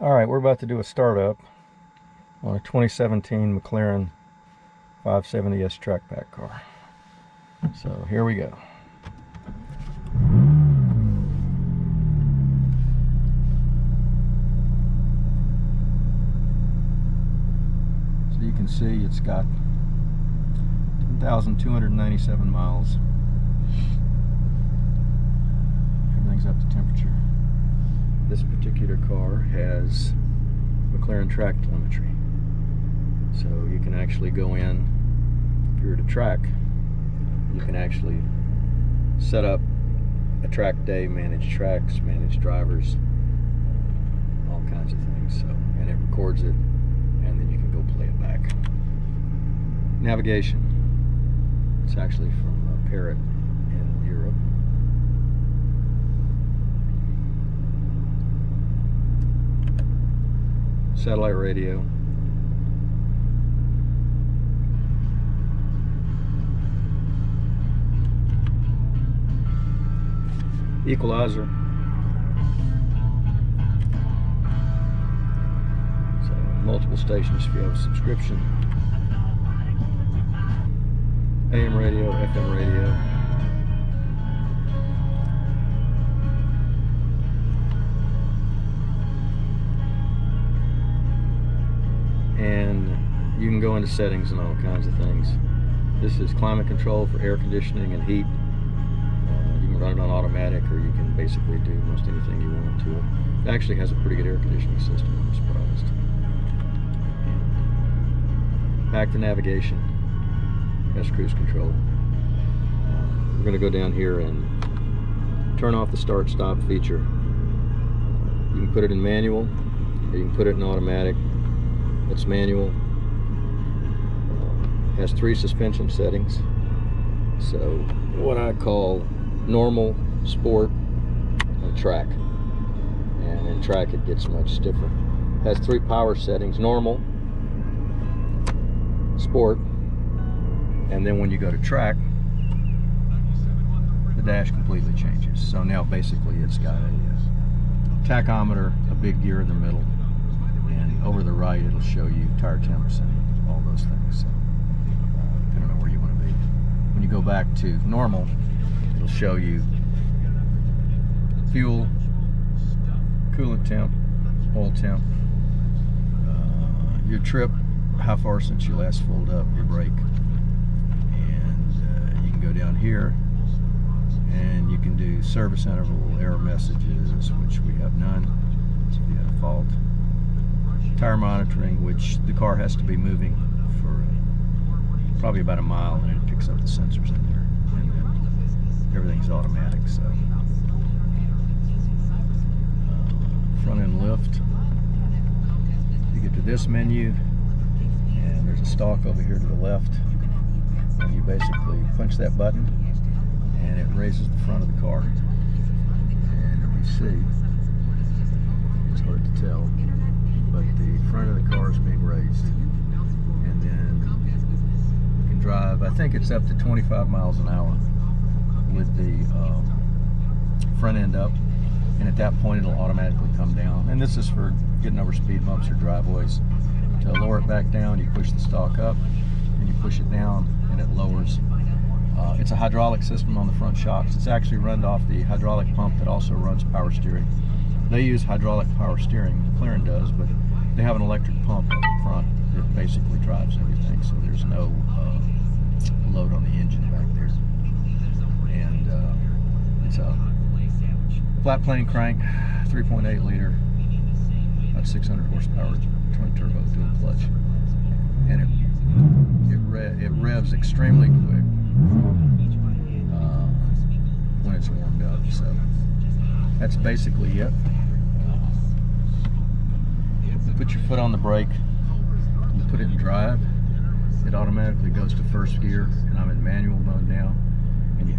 Alright, we're about to do a startup on a 2017 McLaren 570S trackback car. So here we go. So you can see it's got 10,297 miles. Everything's up to temperature. This particular car has McLaren track telemetry. So you can actually go in, if you're at a track, you can actually set up a track day, manage tracks, manage drivers, all kinds of things. So, and it records it, and then you can go play it back. Navigation. It's actually from Parrot in Europe. Satellite radio. Equalizer. So multiple stations if you have a subscription. AM radio, FM radio. And you can go into settings and all kinds of things. This is climate control for air conditioning and heat. You can run it on automatic, or you can basically do most anything you want to it. It actually has a pretty good air conditioning system, I'm surprised. And back to navigation. That's cruise control. We're going to go down here and turn off the start-stop feature. You can put it in manual, or you can put it in automatic. It's manual. Has 3 suspension settings. So what I call normal, sport, and track. And in track it gets much stiffer. Has 3 power settings: normal, sport, and then when you go to track, the dash completely changes. So now basically it's got a tachometer, a big gear in the middle, and over the right it'll show you tire temps and all those things. So, depending on where you want to be. When you go back to normal, it'll show you fuel, coolant temp, oil temp, your trip, how far since you last filled up, your brake. And you can go down here and you can do service interval, error messages, which we have none. So if you had a fault. Tire monitoring, which the car has to be moving for probably about a mile, and it picks up the sensors in there. And then everything's automatic. So front end lift. You get to this menu, and there's a stalk over here to the left, and you basically punch that button and it raises the front of the car. And if you see, it's hard to tell, but the front of the car is being raised, and then you can drive, I think it's up to 25 miles an hour with the front end up, and at that point it'll automatically come down. And this is for getting over speed bumps or driveways. To lower it back down, you push the stalk up and you push it down, and it lowers. It's a hydraulic system on the front shocks. It's actually run off the hydraulic pump that also runs power steering. They use hydraulic power steering, McLaren does, but they have an electric pump up front that basically drives everything, so there's no load on the engine back there. And it's a flat plane crank, 3.8 liter, about 600 horsepower, twin turbo, dual clutch, and it revs extremely quick when it's warmed up. So that's basically it. Put your foot on the brake, you put it in drive, it automatically goes to first gear, and I'm in manual mode now.